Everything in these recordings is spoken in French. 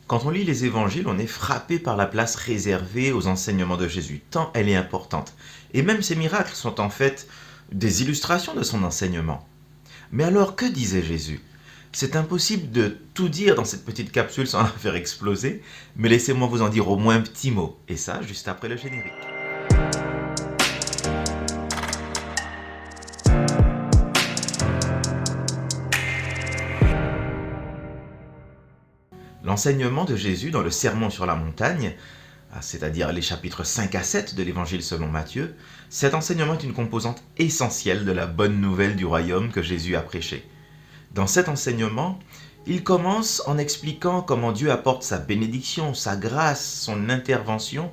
Quand on lit les évangiles, on est frappé par la place réservée aux enseignements de Jésus, tant elle est importante. Et même ces miracles sont en fait des illustrations de son enseignement. Mais alors, que disait Jésus? C'est impossible de tout dire dans cette petite capsule sans la faire exploser, mais laissez-moi vous en dire au moins un petit mot, et ça juste après le générique. L'enseignement de Jésus dans le Sermon sur la montagne, c'est-à-dire les chapitres 5 à 7 de l'Évangile selon Matthieu, cet enseignement est une composante essentielle de la bonne nouvelle du royaume que Jésus a prêché. Dans cet enseignement, il commence en expliquant comment Dieu apporte sa bénédiction, sa grâce, son intervention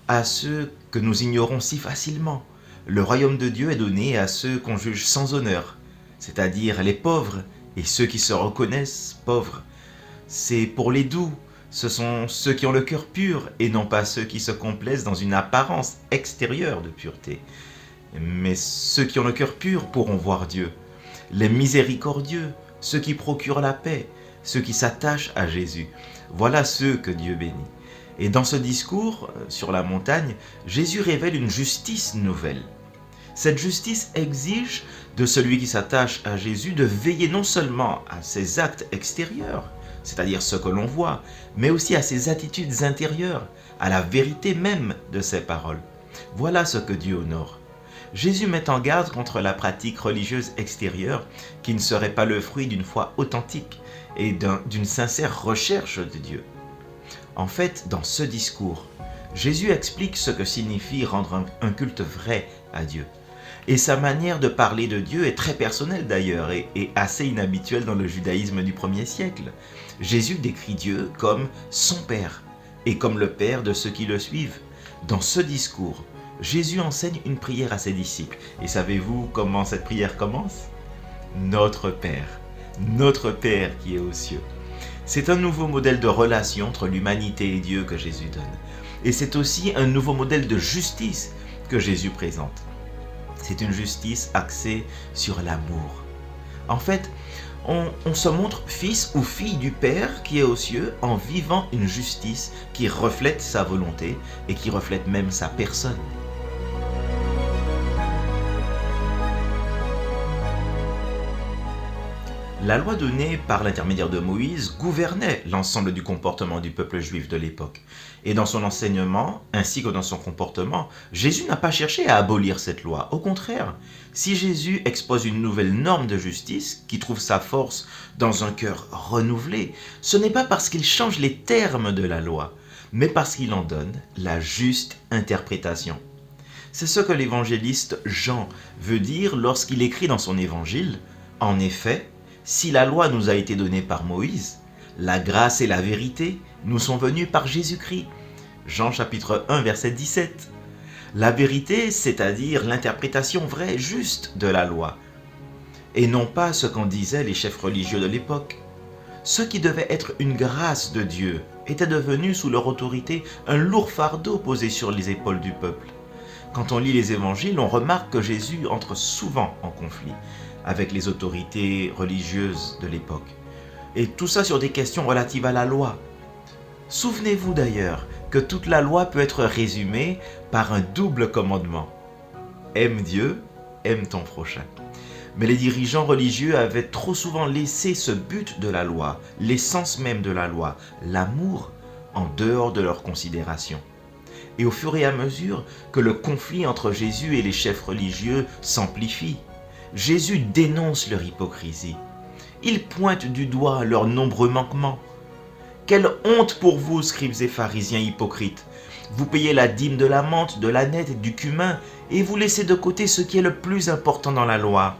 à ceux que nous ignorons si facilement. Le royaume de Dieu est donné à ceux qu'on juge sans honneur, c'est-à-dire les pauvres et ceux qui se reconnaissent pauvres. C'est pour les doux, ce sont ceux qui ont le cœur pur et non pas ceux qui se complaisent dans une apparence extérieure de pureté. Mais ceux qui ont le cœur pur pourront voir Dieu. Les miséricordieux, ceux qui procurent la paix, ceux qui s'attachent à Jésus. Voilà ceux que Dieu bénit. Et dans ce discours sur la montagne, Jésus révèle une justice nouvelle. Cette justice exige de celui qui s'attache à Jésus de veiller non seulement à ses actes extérieurs, c'est-à-dire ce que l'on voit, mais aussi à ses attitudes intérieures, à la vérité même de ses paroles. Voilà ce que Dieu honore. Jésus met en garde contre la pratique religieuse extérieure qui ne serait pas le fruit d'une foi authentique et d'une sincère recherche de Dieu. En fait, dans ce discours, Jésus explique ce que signifie rendre un culte vrai à Dieu. Et sa manière de parler de Dieu est très personnelle d'ailleurs et assez inhabituelle dans le judaïsme du 1er siècle. Jésus décrit Dieu comme son Père et comme le Père de ceux qui le suivent. Dans ce discours, Jésus enseigne une prière à ses disciples. Et savez-vous comment cette prière commence? Notre Père qui est aux cieux. C'est un nouveau modèle de relation entre l'humanité et Dieu que Jésus donne. Et c'est aussi un nouveau modèle de justice que Jésus présente. C'est une justice axée sur l'amour. En fait, on se montre fils ou fille du Père qui est aux cieux en vivant une justice qui reflète sa volonté et qui reflète même sa personne. La loi donnée par l'intermédiaire de Moïse gouvernait l'ensemble du comportement du peuple juif de l'époque. Et dans son enseignement, ainsi que dans son comportement, Jésus n'a pas cherché à abolir cette loi. Au contraire, si Jésus expose une nouvelle norme de justice qui trouve sa force dans un cœur renouvelé, ce n'est pas parce qu'il change les termes de la loi, mais parce qu'il en donne la juste interprétation. C'est ce que l'évangéliste Jean veut dire lorsqu'il écrit dans son évangile. En effet, si la loi nous a été donnée par Moïse, la grâce et la vérité nous sont venues par Jésus-Christ. Jean chapitre 1 verset 17. La vérité, c'est-à-dire l'interprétation vraie, juste de la loi, et non pas ce qu'en disaient les chefs religieux de l'époque. Ce qui devait être une grâce de Dieu était devenu sous leur autorité un lourd fardeau posé sur les épaules du peuple. Quand on lit les évangiles, on remarque que Jésus entre souvent en conflit avec les autorités religieuses de l'époque. Et tout ça sur des questions relatives à la loi. Souvenez-vous d'ailleurs que toute la loi peut être résumée par un double commandement. Aime Dieu, aime ton prochain. Mais les dirigeants religieux avaient trop souvent laissé ce but de la loi, l'essence même de la loi, l'amour, en dehors de leur considération. Et au fur et à mesure que le conflit entre Jésus et les chefs religieux s'amplifie, Jésus dénonce leur hypocrisie. Il pointe du doigt leurs nombreux manquements. Quelle honte pour vous, scribes et pharisiens hypocrites! Vous payez la dîme de la menthe, de l'âneth et du cumin, et vous laissez de côté ce qui est le plus important dans la loi.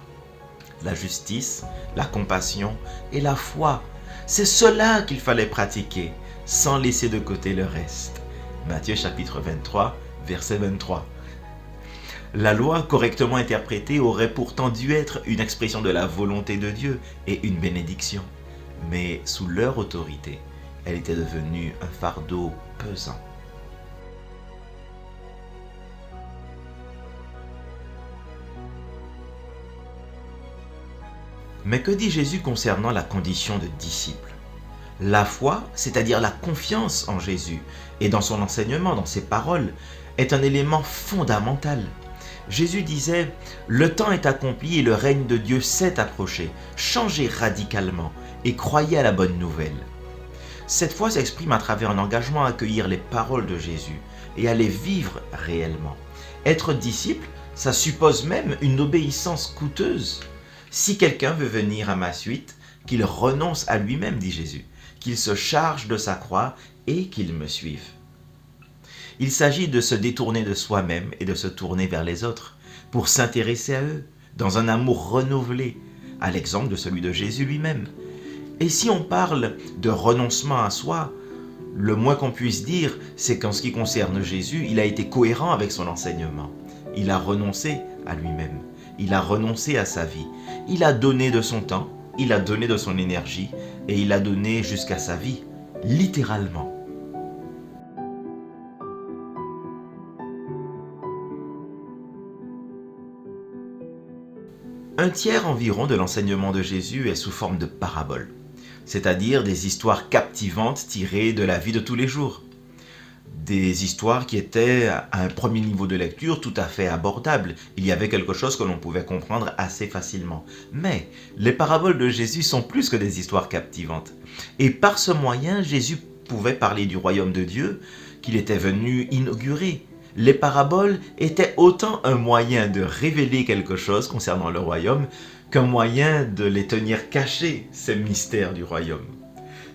La justice, la compassion et la foi. C'est cela qu'il fallait pratiquer, sans laisser de côté le reste. Matthieu chapitre 23, verset 23. La loi, correctement interprétée, aurait pourtant dû être une expression de la volonté de Dieu et une bénédiction. Mais sous leur autorité, elle était devenue un fardeau pesant. Mais que dit Jésus concernant la condition de disciple? La foi, c'est-à-dire la confiance en Jésus et dans son enseignement, dans ses paroles, est un élément fondamental. Jésus disait « Le temps est accompli et le règne de Dieu s'est approché. Changez radicalement et croyez à la bonne nouvelle. » Cette foi s'exprime à travers un engagement à accueillir les paroles de Jésus et à les vivre réellement. Être disciple, ça suppose même une obéissance coûteuse. Si quelqu'un veut venir à ma suite, qu'il renonce à lui-même, dit Jésus, qu'il se charge de sa croix et qu'il me suive. Il s'agit de se détourner de soi-même et de se tourner vers les autres pour s'intéresser à eux dans un amour renouvelé, à l'exemple de celui de Jésus lui-même. Et si on parle de renoncement à soi, le moins qu'on puisse dire, c'est qu'en ce qui concerne Jésus, il a été cohérent avec son enseignement. Il a renoncé à lui-même, il a renoncé à sa vie, il a donné de son temps, il a donné de son énergie et il a donné jusqu'à sa vie, littéralement. Un tiers environ de l'enseignement de Jésus est sous forme de paraboles, c'est-à-dire des histoires captivantes tirées de la vie de tous les jours. Des histoires qui étaient à un premier niveau de lecture tout à fait abordables. Il y avait quelque chose que l'on pouvait comprendre assez facilement. Mais les paraboles de Jésus sont plus que des histoires captivantes. Et par ce moyen, Jésus pouvait parler du royaume de Dieu qu'il était venu inaugurer. Les paraboles étaient autant un moyen de révéler quelque chose concernant le royaume qu'un moyen de les tenir cachés, ces mystères du royaume.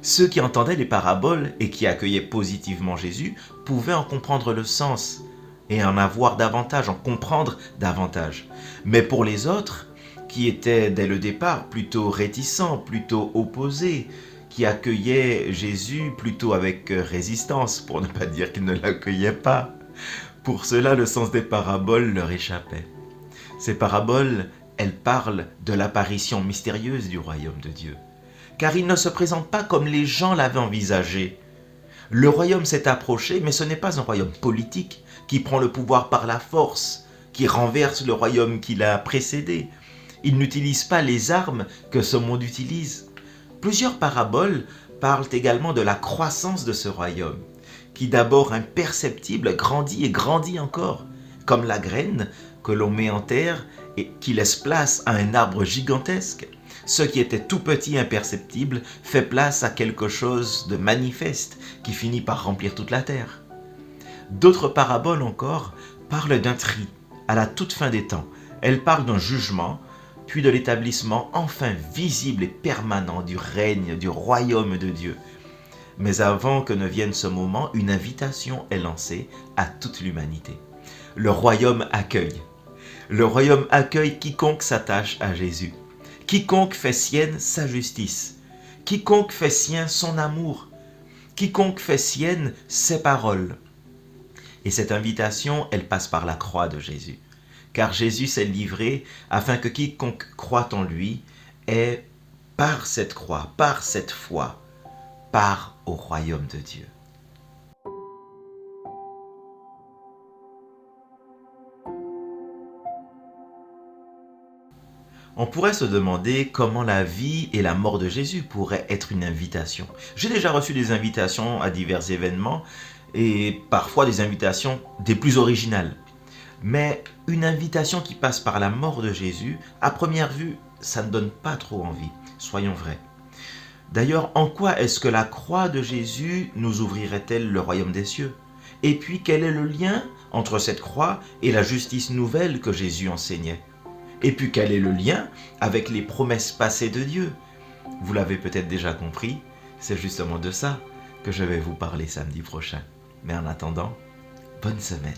Ceux qui entendaient les paraboles et qui accueillaient positivement Jésus pouvaient en comprendre le sens et en avoir davantage, en comprendre davantage. Mais pour les autres, qui étaient dès le départ plutôt réticents, plutôt opposés, qui accueillaient Jésus plutôt avec résistance, pour ne pas dire qu'ils ne l'accueillaient pas, pour cela le sens des paraboles leur échappait. Ces paraboles, elles parlent de l'apparition mystérieuse du royaume de Dieu. Car il ne se présente pas comme les gens l'avaient envisagé. Le royaume s'est approché, mais ce n'est pas un royaume politique qui prend le pouvoir par la force, qui renverse le royaume qui l'a précédé. Il n'utilise pas les armes que ce monde utilise. Plusieurs paraboles parlent également de la croissance de ce royaume, qui d'abord imperceptible grandit et grandit encore, comme la graine que l'on met en terre et qui laisse place à un arbre gigantesque. Ce qui était tout petit, imperceptible, fait place à quelque chose de manifeste qui finit par remplir toute la terre. D'autres paraboles encore parlent d'un tri à la toute fin des temps. Elles parlent d'un jugement, puis de l'établissement enfin visible et permanent du règne, du royaume de Dieu. Mais avant que ne vienne ce moment, une invitation est lancée à toute l'humanité. Le royaume accueille. Le royaume accueille quiconque s'attache à Jésus. Quiconque fait sienne sa justice, quiconque fait sien son amour, quiconque fait sienne ses paroles. Et cette invitation, elle passe par la croix de Jésus. Car Jésus s'est livré afin que quiconque croit en lui ait, par cette croix, par cette foi, part au royaume de Dieu. On pourrait se demander comment la vie et la mort de Jésus pourraient être une invitation. J'ai déjà reçu des invitations à divers événements et parfois des invitations des plus originales. Mais une invitation qui passe par la mort de Jésus, à première vue, ça ne donne pas trop envie, soyons vrais. D'ailleurs, en quoi est-ce que la croix de Jésus nous ouvrirait-elle le royaume des cieux? Et puis, quel est le lien entre cette croix et la justice nouvelle que Jésus enseignait? Et puis quel est le lien avec les promesses passées de Dieu? Vous l'avez peut-être déjà compris, c'est justement de ça que je vais vous parler samedi prochain. Mais en attendant, bonne semaine.